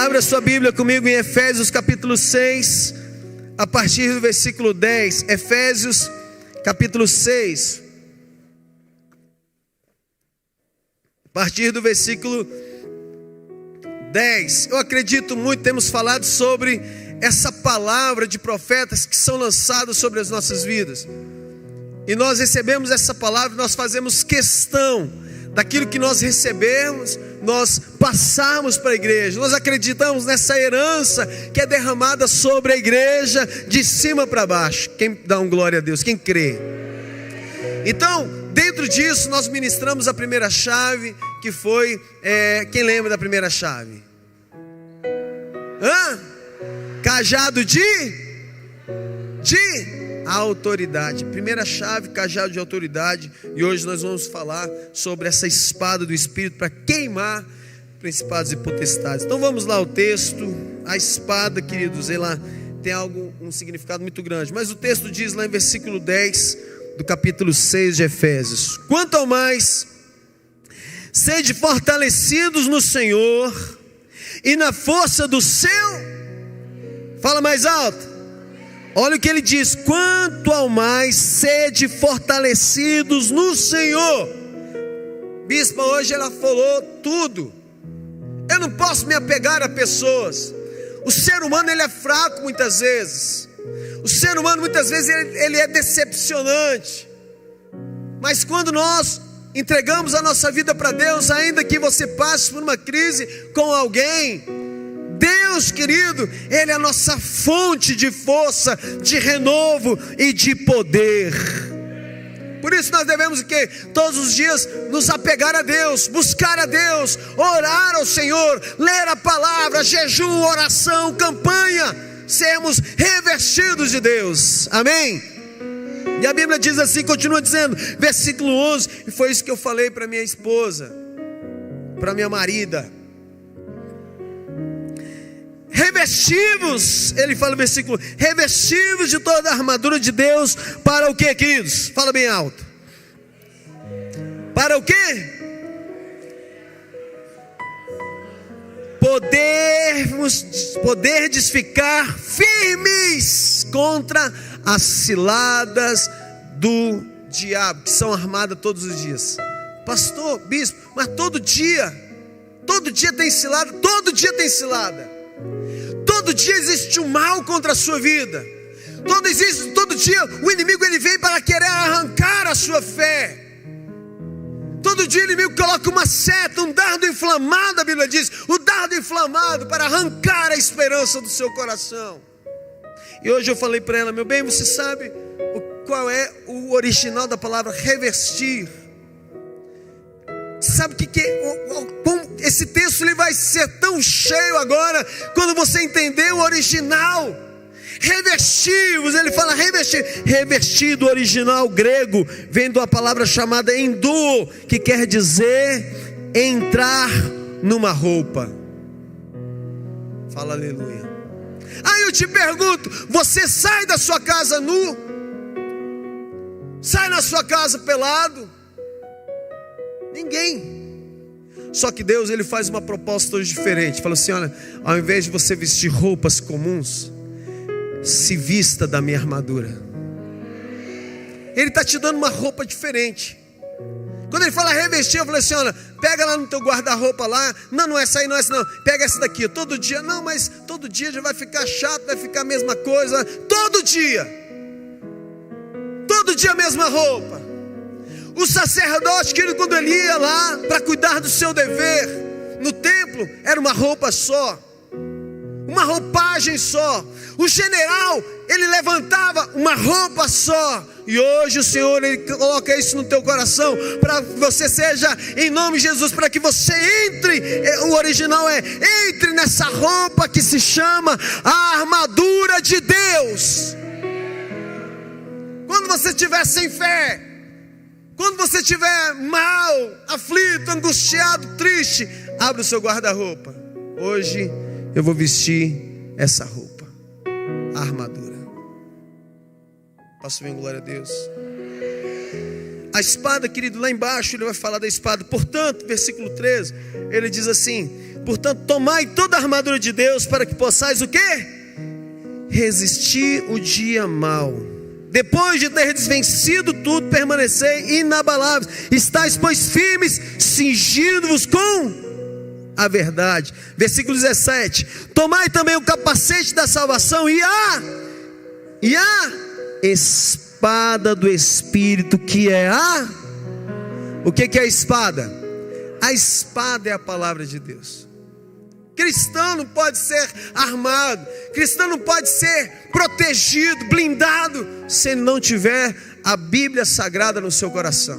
Abra sua Bíblia comigo em Efésios capítulo 6, a partir do versículo 10. Efésios capítulo 6, a partir do versículo 10. Eu acredito muito, temos falado sobre essa palavra de profetas que são lançados sobre as nossas vidas. E nós recebemos essa palavra, nós fazemos questão daquilo que nós recebemos, nós passarmos para a igreja. Nós acreditamos nessa herança que é derramada sobre a igreja de cima para baixo. Quem dá um glória a Deus? Quem crê? Então, dentro disso nós ministramos a primeira chave, que foi, quem lembra da primeira chave? Cajado de autoridade. Primeira chave, cajado de autoridade. E hoje nós vamos falar sobre essa espada do Espírito para queimar principados e potestades. Então vamos lá ao texto. A espada, queridos, ela tem um significado muito grande. Mas o texto diz lá em versículo 10 do capítulo 6 de Efésios: quanto ao mais, sede fortalecidos no Senhor e na força do seu... Fala mais alto. Olha o que ele diz: quanto ao mais, sede fortalecidos no Senhor. Bispa, hoje ela falou tudo. Eu não posso me apegar a pessoas. O ser humano, ele é fraco muitas vezes. O ser humano muitas vezes ele é decepcionante. Mas quando nós entregamos a nossa vida para Deus, ainda que você passe por uma crise com alguém, Deus, querido, Ele é a nossa fonte de força, de renovo e de poder. Por isso nós devemos o quê? Todos os dias nos apegar a Deus, buscar a Deus, orar ao Senhor, ler a palavra, jejum, oração, campanha, sermos revestidos de Deus. Amém? E a Bíblia diz assim, continua dizendo, versículo 11, e foi isso que eu falei para minha esposa, para minha marida. Revestivos, ele fala no versículo, revestivos de toda a armadura de Deus, para o que, queridos? Fala bem alto. Para o que? Poderdes ficar firmes contra as ciladas do diabo, que são armadas todos os dias. Pastor, bispo, mas todo dia tem cilada, todo dia tem cilada. Todo dia existe um mal contra a sua vida. Todo dia o inimigo ele vem para querer arrancar a sua fé. Todo dia o inimigo coloca uma seta, um dardo inflamado, a Bíblia diz, o dardo inflamado para arrancar a esperança do seu coração. E hoje eu falei para ela, meu bem, você sabe qual é o original da palavra revestir? Sabe o que esse texto ele vai ser tão cheio agora, quando você entender o original. Revestivos, ele fala revestir. Revestir do original grego vem da palavra chamada enduo, que quer dizer entrar numa roupa. Fala aleluia. Aí eu te pergunto, você sai da sua casa nu? Sai na sua casa pelado? Ninguém. Só que Deus ele faz uma proposta hoje diferente. Fala assim, olha, ao invés de você vestir roupas comuns, se vista da minha armadura. Ele está te dando uma roupa diferente. Quando ele fala revestir, eu falei assim, olha, pega lá no teu guarda-roupa lá. Não é essa aí, não é essa não. Pega essa daqui, todo dia. Não, mas todo dia já vai ficar chato, vai ficar a mesma coisa. Todo dia a mesma roupa. O sacerdote, querido, quando ele ia lá para cuidar do seu dever no templo, era uma roupa só, uma roupagem só. O general, ele levantava uma roupa só. E hoje o Senhor, ele coloca isso no teu coração, para que você seja, em nome de Jesus, para que você entre, o original entre nessa roupa que se chama a armadura de Deus. Quando você estiver sem fé, quando você estiver mal, aflito, angustiado, triste, abre o seu guarda-roupa. Hoje eu vou vestir essa roupa, a armadura. Posso ver, glória a Deus. A espada, querido, lá embaixo ele vai falar da espada. Portanto, versículo 13, ele diz assim: Portanto, tomai toda a armadura de Deus para que possais o quê? Resistir o dia mau. Depois de ter vencido tudo, permanecei inabaláveis. Estais, pois, firmes, cingindo-vos com a verdade. Versículo 17. Tomai também o capacete da salvação e a espada do Espírito, que é a... O que é a espada? A espada é a palavra de Deus. Cristão não pode ser armado, cristão não pode ser protegido, blindado, se ele não tiver a Bíblia Sagrada no seu coração.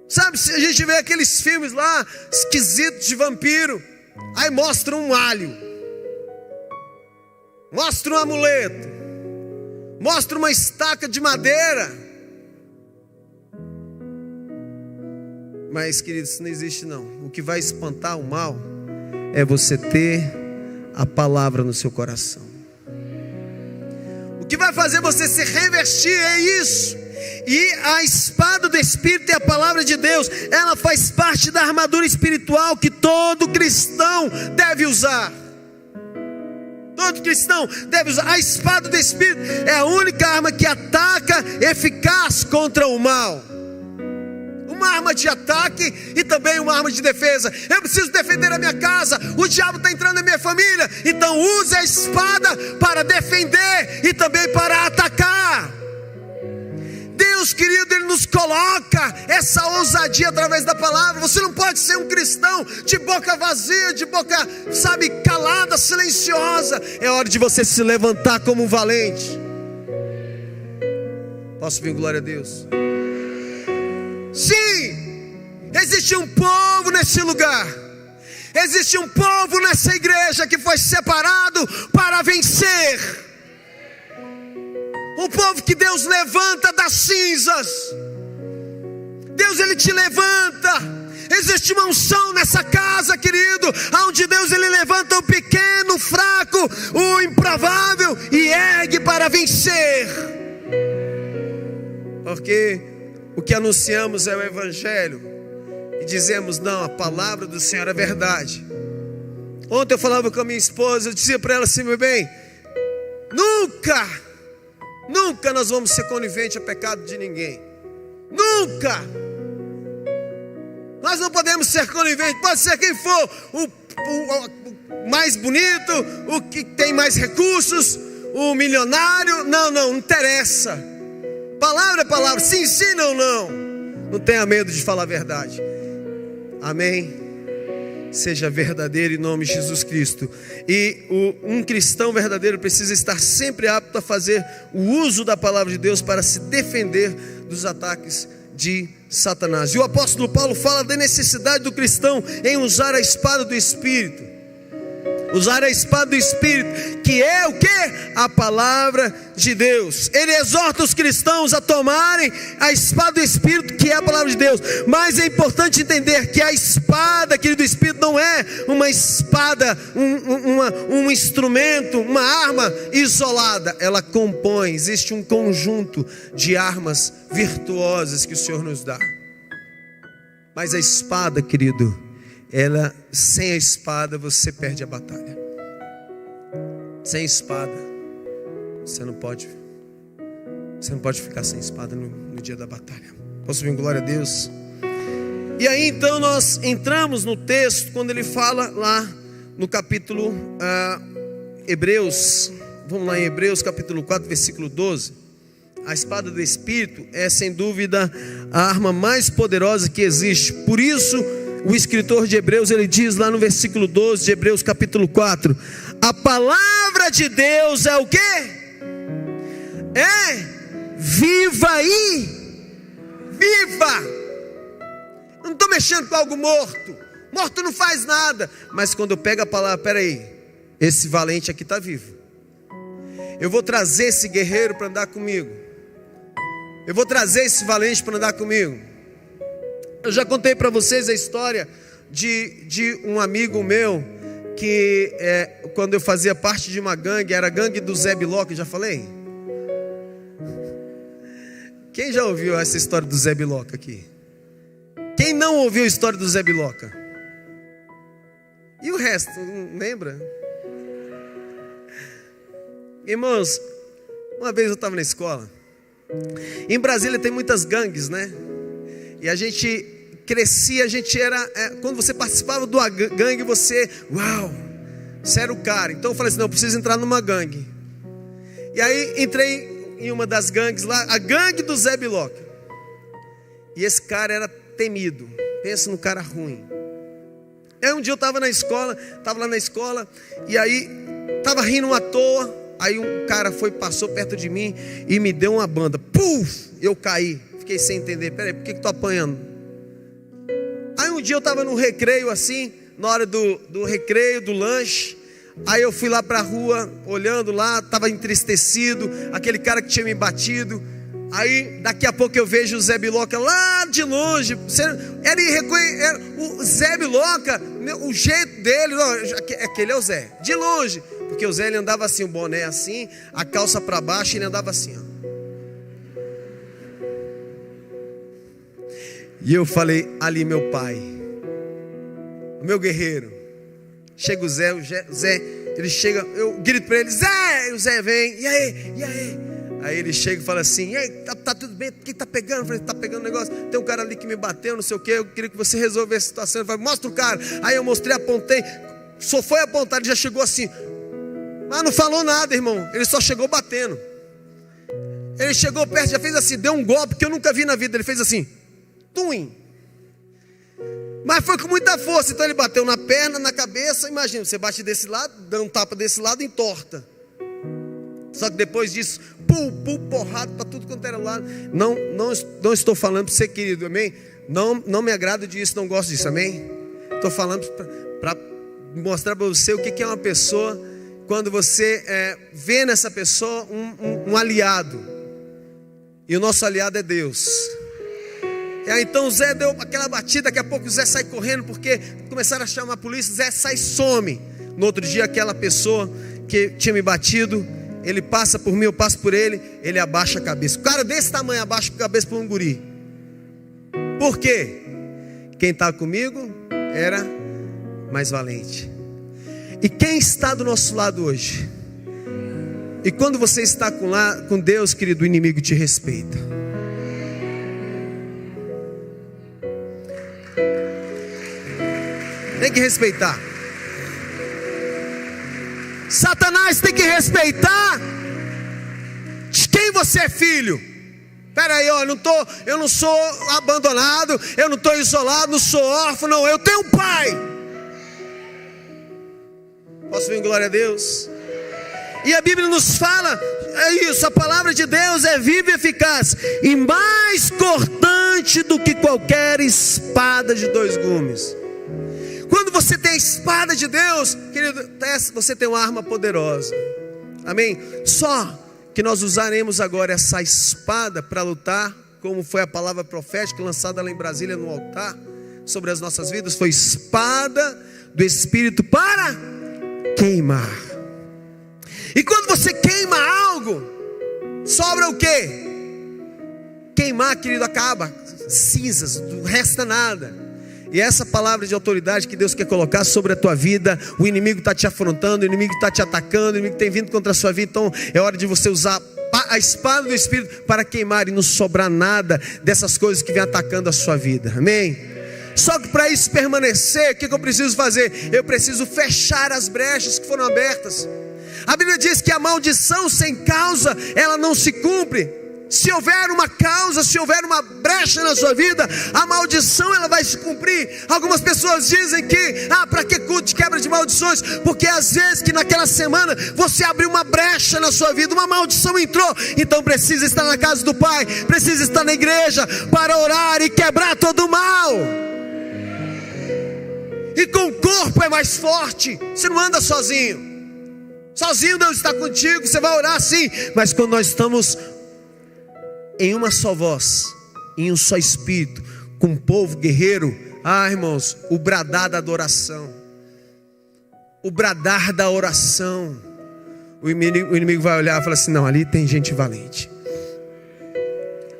Sabe, se a gente vê aqueles filmes lá, esquisitos de vampiro, aí mostra um alho, mostra um amuleto, mostra uma estaca de madeira. Mas, queridos, isso não existe não. O que vai espantar o mal é você ter a palavra no seu coração. O que vai fazer você se revestir é isso. E a espada do Espírito é a palavra de Deus. Ela faz parte da armadura espiritual que todo cristão deve usar. Todo cristão deve usar. A espada do Espírito é a única arma que ataca eficaz contra o mal. Uma arma de ataque e também uma arma de defesa. Eu preciso defender a minha casa, o diabo está entrando na minha família, então use a espada para defender e também para atacar. Deus querido, Ele nos coloca essa ousadia através da palavra. Você não pode ser um cristão de boca vazia, de boca, sabe, calada, silenciosa. É hora de você se levantar como um valente. Posso vir, glória a Deus? Sim, existe um povo nesse lugar, existe um povo nessa igreja que foi separado para vencer. Um povo que Deus levanta das cinzas. Deus, Ele te levanta. Existe uma unção nessa casa, querido, onde Deus, Ele levanta o pequeno, o fraco, o improvável e ergue para vencer. Porque o que anunciamos é o Evangelho. E dizemos, não, a palavra do Senhor é verdade. Ontem eu falava com a minha esposa, eu dizia para ela assim, meu bem, nunca nós vamos ser coniventes a pecado de ninguém. Nunca. Nós não podemos ser coniventes. Pode ser quem for, o mais bonito, o que tem mais recursos, o milionário. Não interessa. Palavra é palavra, sim, não. Não tenha medo de falar a verdade. Amém. Seja verdadeiro em nome de Jesus Cristo. E um cristão verdadeiro precisa estar sempre apto a fazer o uso da palavra de Deus para se defender dos ataques de Satanás. E o apóstolo Paulo fala da necessidade do cristão em usar a espada do Espírito. Usar a espada do Espírito, que é o que? A palavra de Deus. Ele exorta os cristãos a tomarem a espada do Espírito, que é a palavra de Deus. Mas é importante entender que a espada, querido, do Espírito não é uma espada, um instrumento, uma arma isolada. Ela compõe, existe um conjunto de armas virtuosas que o Senhor nos dá. Mas a espada, querido, ela, sem a espada você perde a batalha. Sem espada você não pode ficar sem espada no dia da batalha. Posso vir, glória a Deus? E aí então nós entramos no texto, quando ele fala lá no capítulo Hebreus. Vamos lá em Hebreus capítulo 4, versículo 12. A espada do Espírito é sem dúvida a arma mais poderosa que existe. Por isso o escritor de Hebreus, ele diz lá no versículo 12 de Hebreus capítulo 4: a palavra de Deus é o quê? É viva e viva. Eu não estou mexendo com algo morto. Morto não faz nada. Mas quando eu pego a palavra, peraí, esse valente aqui está vivo. Eu vou trazer esse guerreiro para andar comigo. Eu vou trazer esse valente para andar comigo. Eu já contei para vocês a história de um amigo meu, que quando eu fazia parte de uma gangue, era a gangue do Zé Biloca, já falei? Quem já ouviu essa história do Zé Biloca aqui? Quem não ouviu a história do Zé Biloca? E o resto, não lembra? Irmãos, uma vez eu estava na escola. Em Brasília tem muitas gangues, né? E a gente crescia, a gente era... quando você participava do gangue, você... Uau! Você era o cara. Então eu falei assim, não, eu preciso entrar numa gangue. E aí entrei em uma das gangues lá, a gangue do Zé Biloca. E esse cara era temido. Pensa num cara ruim. Aí um dia eu estava lá na escola, e aí estava rindo à toa. Aí um cara passou perto de mim e me deu uma banda. Puf! Eu caí. Fiquei sem entender. Peraí, por que estou apanhando? Aí um dia eu estava no recreio assim, na hora do recreio, do lanche. Aí eu fui lá para a rua, olhando lá, estava entristecido, aquele cara que tinha me batido. Aí daqui a pouco eu vejo o Zé Biloca lá de longe. O Zé Biloca, o jeito dele, não, aquele é o Zé, de longe. Porque o Zé, ele andava assim, o boné assim, a calça para baixo, ele andava assim, ó. E eu falei, ali meu pai, o meu guerreiro. Chega o Zé, ele chega, eu grito para ele, Zé, o Zé vem, e aí? Aí ele chega e fala assim, e aí, tá tudo bem, quem tá pegando? Eu falei, tá pegando um negócio, tem um cara ali que me bateu, não sei o que, eu queria que você resolvesse a situação. Ele falou, mostra o cara. Aí eu mostrei, apontei, só foi apontar, ele já chegou assim, mas não falou nada, irmão, ele só chegou batendo. Ele chegou perto, já fez assim, deu um golpe que eu nunca vi na vida, ele fez assim, tum. Mas foi com muita força, então ele bateu na perna, na cabeça. Imagina, você bate desse lado, dá um tapa desse lado e entorta. Só que depois disso, porrada para tudo quanto era lado. Não estou falando para você, querido, amém? Não me agrado disso, não gosto disso, amém? Estou falando para mostrar para você o que é uma pessoa, quando você vê nessa pessoa um aliado. E o nosso aliado é Deus. Então o Zé deu aquela batida, daqui a pouco o Zé sai correndo, porque começaram a chamar a polícia, o Zé sai e some. No outro dia aquela pessoa que tinha me batido, ele passa por mim, eu passo por ele, ele abaixa a cabeça. O cara desse tamanho abaixa a cabeça por um guri. Por quê? Quem está comigo era mais valente. E quem está do nosso lado hoje? E quando você está com Deus, querido, o inimigo te respeita. Tem que respeitar. Satanás tem que respeitar de quem você é filho. Espera aí, eu não sou abandonado, eu não estou isolado, não sou órfão, não, eu tenho um pai. Posso vir, glória a Deus? E a Bíblia nos fala, é isso, a palavra de Deus é viva e eficaz, e mais cortante do que qualquer espada de dois gumes. Quando você tem a espada de Deus, querido, você tem uma arma poderosa. Amém? Só que nós usaremos agora essa espada para lutar, como foi a palavra profética lançada lá em Brasília no altar, sobre as nossas vidas, foi espada do Espírito para queimar. E quando você queima algo, sobra o quê? Queimar, querido, acaba, cinzas, não resta nada. E essa palavra de autoridade que Deus quer colocar sobre a tua vida, o inimigo está te afrontando, o inimigo está te atacando, o inimigo tem vindo contra a sua vida. Então é hora de você usar a espada do Espírito para queimar e não sobrar nada dessas coisas que vem atacando a sua vida, amém? Só que para isso permanecer, o que eu preciso fazer? Eu preciso fechar as brechas que foram abertas. A Bíblia diz que a maldição sem causa, ela não se cumpre. Se houver uma causa, se houver uma brecha na sua vida, a maldição ela vai se cumprir. Algumas pessoas dizem que, para que culto de quebra de maldições? Porque às vezes que naquela semana você abriu uma brecha na sua vida, uma maldição entrou. Então precisa estar na casa do Pai, precisa estar na igreja para orar e quebrar todo o mal. E com o corpo é mais forte. Você não anda sozinho. Sozinho Deus está contigo, você vai orar sim. Mas quando nós estamos em uma só voz, em um só espírito, com um povo guerreiro, irmãos, o bradar da adoração, o bradar da oração, o inimigo vai olhar e falar assim, não, ali tem gente valente,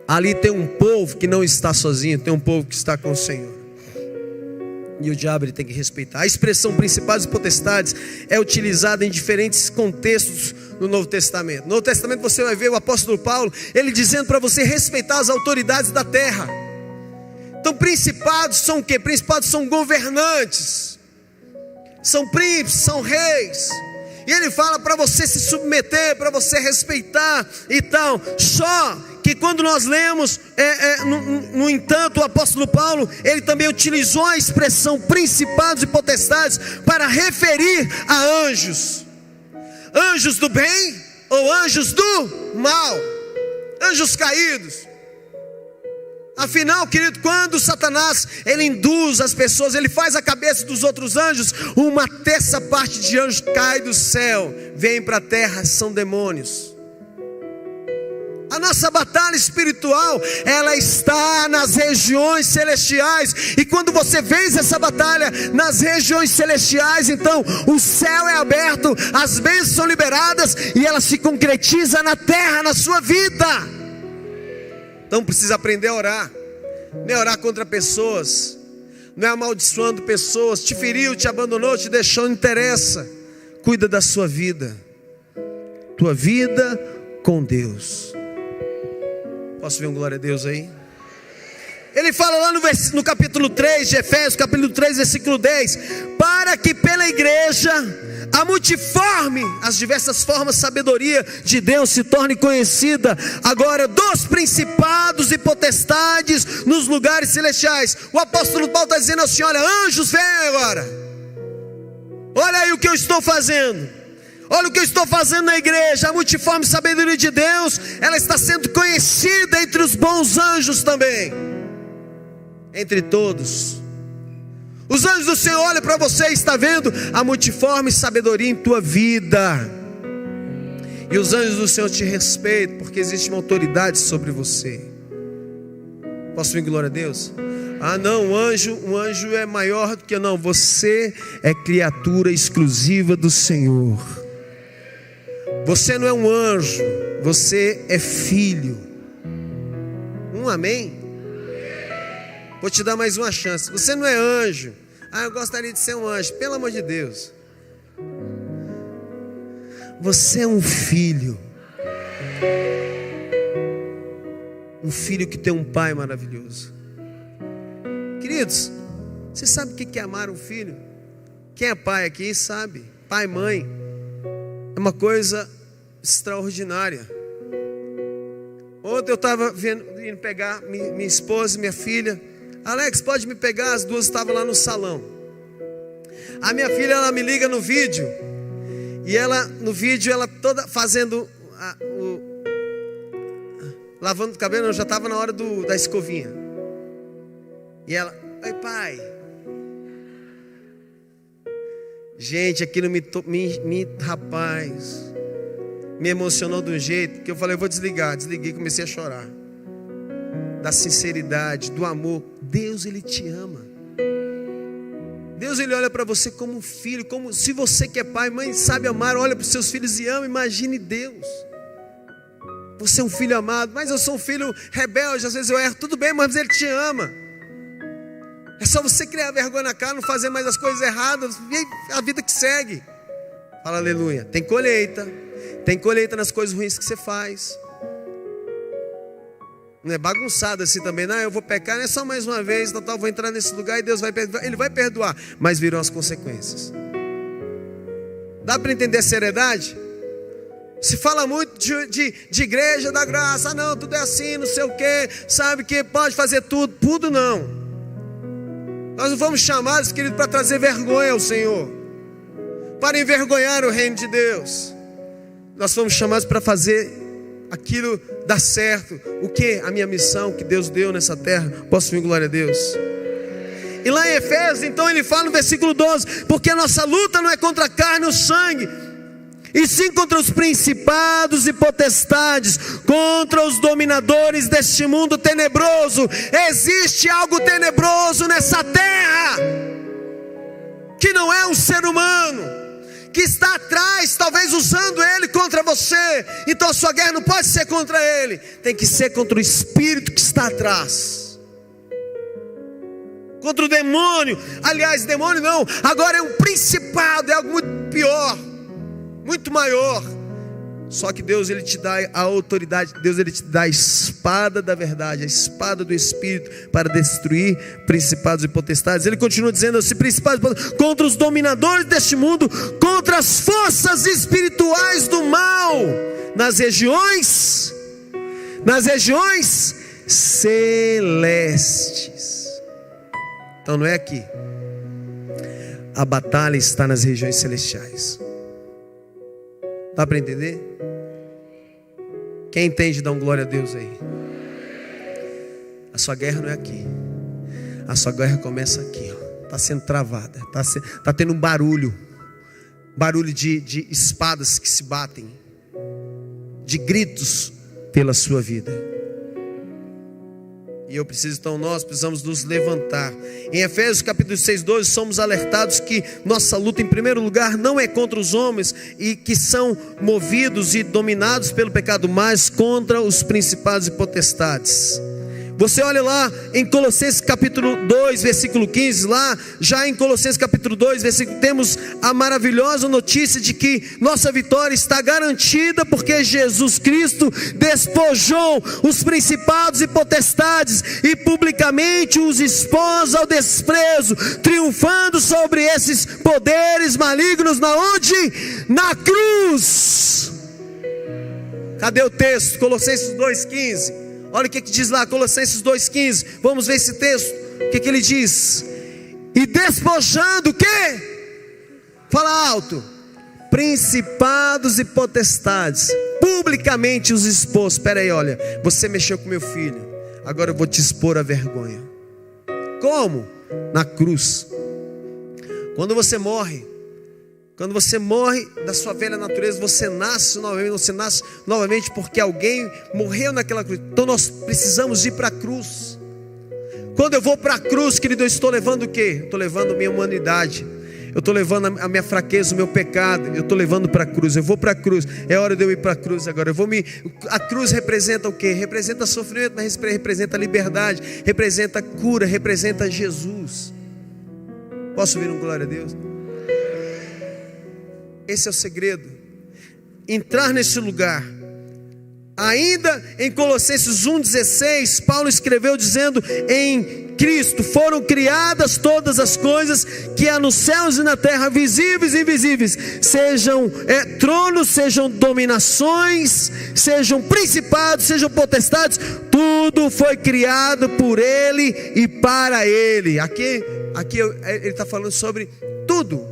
ali tem um povo que não está sozinho, tem um povo que está com o Senhor. E o diabo ele tem que respeitar. A expressão principados e potestades é utilizada em diferentes contextos no Novo Testamento. No Novo Testamento você vai ver o apóstolo Paulo, ele dizendo para você respeitar as autoridades da terra. Então principados são o quê? Principados são governantes, são príncipes, são reis. E ele fala para você se submeter, para você respeitar e tal. Só que quando nós lemos, no entanto, o apóstolo Paulo, ele também utilizou a expressão principados e potestades para referir a anjos. Anjos do bem ou anjos do mal. Anjos caídos. Afinal, querido, quando Satanás, ele induz as pessoas, ele faz a cabeça dos outros anjos, uma terça parte de anjos cai do céu, vem para a terra, são demônios. A nossa batalha espiritual, ela está nas regiões celestiais. E quando você vence essa batalha nas regiões celestiais, então o céu é aberto, as bênçãos são liberadas e ela se concretiza na terra, na sua vida. Então precisa aprender a orar. Não é orar contra pessoas, não é amaldiçoando pessoas. Te feriu, te abandonou, te deixou, não interessa. Cuida da sua vida. Tua vida com Deus. Posso ver um glória a Deus aí? Ele fala lá no capítulo 3 de Efésios, capítulo 3, versículo 10: para que pela igreja a multiforme, as diversas formas de sabedoria de Deus se torne conhecida agora dos principados e potestades nos lugares celestiais. O apóstolo Paulo está dizendo assim: olha, anjos, vem agora. Olha aí o que eu estou fazendo. Olha o que eu estou fazendo na igreja. A multiforme sabedoria de Deus, ela está sendo conhecida entre os bons anjos também. Entre todos. Os anjos do Senhor olham para você e está vendo a multiforme sabedoria em tua vida. E os anjos do Senhor te respeitam, porque existe uma autoridade sobre você. Posso vir glória a Deus? Ah não, um anjo é maior do que eu. Não, você é criatura exclusiva do Senhor. Você não é um anjo, você é filho. Amém? Vou te dar mais uma chance. Você não é anjo. Ah, eu gostaria de ser um anjo. Pelo amor de Deus. Você é um filho. Um filho que tem um pai maravilhoso. Queridos, você sabe o que é amar um filho? Quem é pai aqui sabe. Pai, mãe. É uma coisa extraordinária. Ontem eu estava indo pegar minha esposa e minha filha. Alex, pode me pegar? As duas estavam lá no salão. A minha filha, ela me liga no vídeo. E ela, no vídeo, ela toda fazendo lavando o cabelo. Já estava na hora da escovinha. E ela: oi pai. Gente, aquilo rapaz, me emocionou de um jeito que eu falei: eu vou desligar. Desliguei e comecei a chorar. Da sinceridade, do amor. Deus, Ele te ama. Deus, Ele olha para você como um filho. Como se você que é pai, mãe, sabe amar, olha para os seus filhos e ama. Imagine Deus. Você é um filho amado. Mas eu sou um filho rebelde, às vezes eu erro. Tudo bem, mas Ele te ama. É só você criar vergonha na cara, não fazer mais as coisas erradas, e a vida que segue. Fala aleluia. Tem colheita nas coisas ruins que você faz. Não é bagunçado assim também. Não, eu vou pecar, não é só mais uma vez, tal, vou entrar nesse lugar e Deus vai perdoar. Ele vai perdoar, mas virão as consequências. Dá para entender a seriedade? Se fala muito de igreja da graça. Ah não, tudo é assim, não sei o que. Sabe que pode fazer tudo não. Nós não fomos chamados, querido, para trazer vergonha ao Senhor, para envergonhar o reino de Deus. Nós fomos chamados para fazer aquilo dar certo. O que? A minha missão que Deus deu nessa terra. Posso vir glória a Deus? E lá em Efésios, então ele fala no versículo 12: porque a nossa luta não é contra a carne ou sangue, e sim contra os principados e potestades, contra os dominadores deste mundo tenebroso. Existe algo tenebroso nessa terra, que não é um ser humano, que está atrás, talvez usando ele contra você. Então a sua guerra não pode ser contra ele, tem que ser contra o espírito que está atrás. contra o demônio. Aliás, demônio não, agora é um principado, é algo muito pior, muito maior. Só que Deus, Ele te dá a autoridade, Deus, Ele te dá a espada da verdade, a espada do Espírito, para destruir principados e potestades. Ele continua dizendo assim: principados, contra os dominadores deste mundo, contra as forças espirituais do mal, nas regiões celestes. Então não é aqui, a batalha está nas regiões celestiais. Dá para entender? Quem entende, dá um glória a Deus aí. A sua guerra não é aqui, a sua guerra começa aqui, está sendo travada, está tendo um barulho de espadas que se batem, de gritos pela sua vida. E nós precisamos nos levantar. Em Efésios capítulo 6:12, somos alertados que nossa luta, em primeiro lugar, não é contra os homens e que são movidos e dominados pelo pecado, mas contra os principados e potestades. Você olha lá em Colossenses capítulo 2, versículo 15, lá já em Colossenses capítulo 2, versículo, temos a maravilhosa notícia de que nossa vitória está garantida, porque Jesus Cristo despojou os principados e potestades e publicamente os expôs ao desprezo, triunfando sobre esses poderes malignos. Na onde? Na cruz. Cadê o texto? Colossenses 2,15. Olha o que diz lá, Colossenses 2,15. Vamos ver esse texto. O que ele diz? E despojando o quê? Fala alto. Principados e potestades, publicamente os expôs. Espera aí, olha, você mexeu com meu filho, agora eu vou te expor a vergonha. Como? Na cruz. Quando você morre da sua velha natureza, você nasce novamente porque alguém morreu naquela cruz. Então nós precisamos ir para a cruz. Quando eu vou para a cruz, querido, eu estou levando o quê? Eu estou levando a minha humanidade, eu estou levando a minha fraqueza, o meu pecado, eu estou levando para a cruz. Eu vou para a cruz, é hora de eu ir para a cruz agora. A cruz representa o quê? Representa sofrimento, mas representa liberdade, representa cura, representa Jesus. Posso ouvir um glória a Deus? Esse é o segredo, entrar nesse lugar. Ainda em Colossenses 1,16, Paulo escreveu dizendo: em Cristo foram criadas todas as coisas que há nos céus e na terra, visíveis e invisíveis, sejam tronos, sejam dominações, sejam principados, sejam potestades, tudo foi criado por Ele e para Ele. Aqui ele está falando sobre tudo,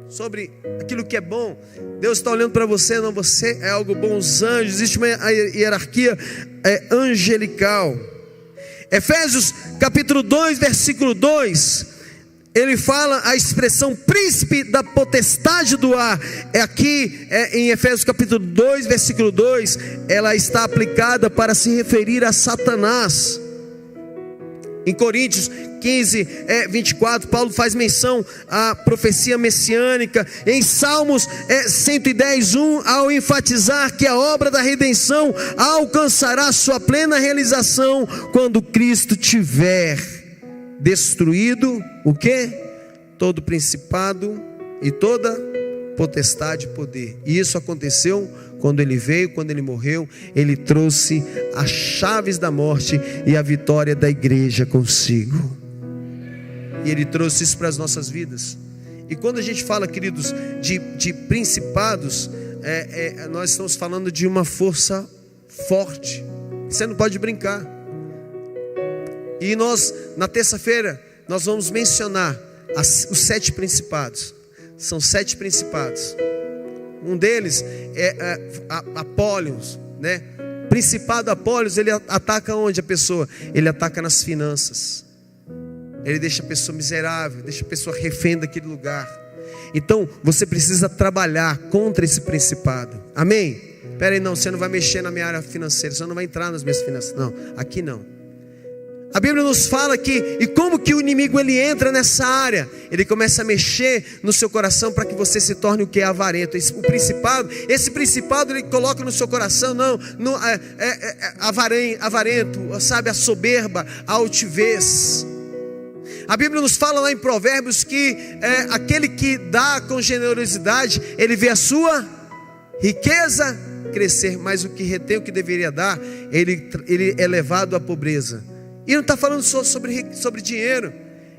sobre aquilo que é bom. Deus está olhando para você, não, você é algo bom. Os anjos, existe uma hierarquia angelical. Efésios capítulo 2, versículo 2, ele fala a expressão príncipe da potestade do ar. Em Efésios capítulo 2, versículo 2, ela está aplicada para se referir a Satanás. Em Coríntios 15, 24, Paulo faz menção à profecia messiânica. Em Salmos 110:1, ao enfatizar que a obra da redenção alcançará sua plena realização quando Cristo tiver destruído o quê? Todo principado e toda potestade e poder. E isso aconteceu quando Ele veio, quando Ele morreu. Ele trouxe as chaves da morte e a vitória da igreja consigo. E Ele trouxe isso para as nossas vidas. E quando a gente fala, queridos, de principados, nós estamos falando de uma força forte. Você não pode brincar. E nós, na terça-feira, nós vamos mencionar os 7 principados. São 7 principados. Um deles é Apólios, né? Principado Apólios, ele ataca onde a pessoa? Ele ataca nas finanças. Ele deixa a pessoa miserável, deixa a pessoa refém daquele lugar. Então você precisa trabalhar contra esse principado. Amém? Espera aí, não, você não vai mexer na minha área financeira, você não vai entrar nas minhas finanças. Não, aqui não. A Bíblia nos fala e como que o inimigo ele entra nessa área? Ele começa a mexer no seu coração para que você se torne o que é avarento. Esse principado ele coloca no seu coração, avarento, sabe, a soberba, a altivez. A Bíblia nos fala lá em Provérbios que aquele que dá com generosidade, ele vê a sua riqueza crescer, mas o que retém o que deveria dar, ele é levado à pobreza. E não está falando só sobre dinheiro,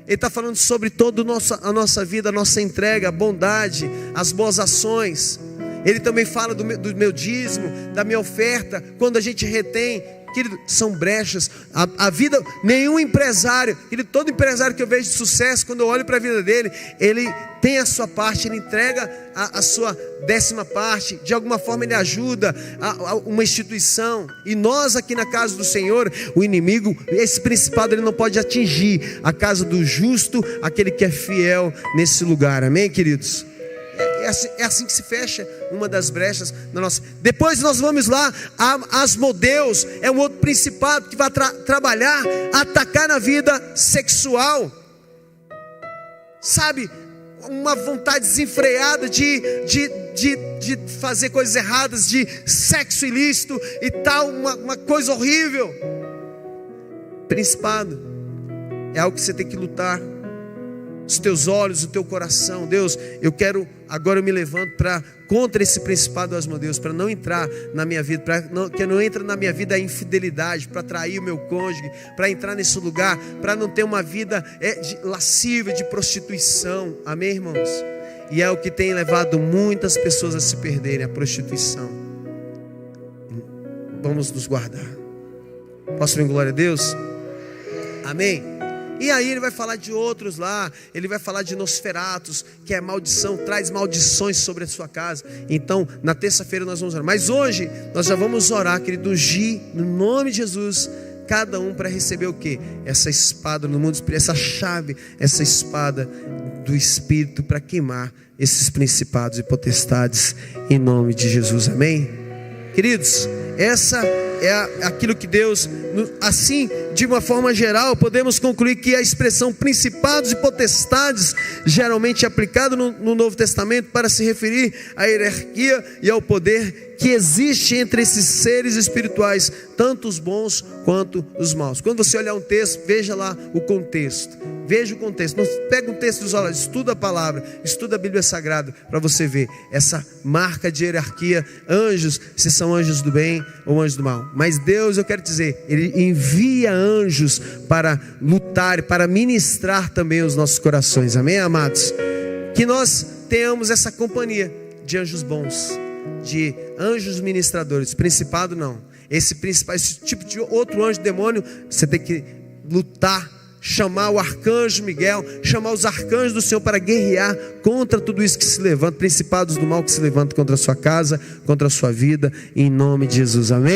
ele está falando sobre toda a nossa vida, a nossa entrega, a bondade, as boas ações. Ele também fala do meu dízimo, da minha oferta. Quando a gente retém, querido, são brechas. A vida, nenhum empresário, querido, todo empresário que eu vejo de sucesso, quando eu olho para a vida dele, ele tem a sua parte, ele entrega a sua 10ª parte, de alguma forma ele ajuda a uma instituição. E nós aqui na casa do Senhor, o inimigo, esse principado, ele não pode atingir a casa do justo, aquele que é fiel nesse lugar. Amém, queridos? É assim que se fecha uma das brechas da nossa. Depois nós vamos lá, Asmodeus é um outro principado que vai trabalhar, atacar na vida sexual. Sabe, uma vontade desenfreada de fazer coisas erradas, de sexo ilícito e tal, uma coisa horrível. Principado é algo que você tem que lutar. Os teus olhos, o teu coração. Deus, agora eu me levanto contra esse principado Asmodeus, para não entrar na minha vida, que não entre na minha vida a infidelidade, para trair o meu cônjuge, para entrar nesse lugar, para não ter uma vida lasciva, de prostituição. Amém, irmãos? E é o que tem levado muitas pessoas a se perderem, a prostituição. Vamos nos guardar. Posso dar glória a Deus? Amém? E aí ele vai falar de outros lá, ele vai falar de Nosferatus, que é maldição, traz maldições sobre a sua casa. Então, na terça-feira nós vamos orar. Mas hoje, nós já vamos orar, querido, ungir, no nome de Jesus, cada um para receber o quê? Essa espada no mundo espiritual, essa chave, essa espada do Espírito para queimar esses principados e potestades, em nome de Jesus, amém? Queridos, essa é aquilo que Deus, assim, de uma forma geral, podemos concluir que a expressão principados e potestades, geralmente aplicada no Novo Testamento, para se referir à hierarquia e ao poder que existe entre esses seres espirituais, tanto os bons quanto os maus. Quando você olhar um texto, veja lá o contexto. Veja o contexto. Não pega um texto isolado, estuda a palavra, estuda a Bíblia Sagrada, para você ver essa marca de hierarquia. Anjos, se são anjos do bem ou anjos do mal. Mas Deus, eu quero dizer, Ele envia anjos para lutar, para ministrar também os nossos corações. Amém, amados? Que nós tenhamos essa companhia de anjos bons, de anjos ministradores. Principado não. Esse tipo de outro anjo demônio, você tem que lutar, chamar o arcanjo Miguel, chamar os arcanjos do Senhor para guerrear contra tudo isso que se levanta, principados do mal que se levantam contra a sua casa, contra a sua vida, em nome de Jesus, amém?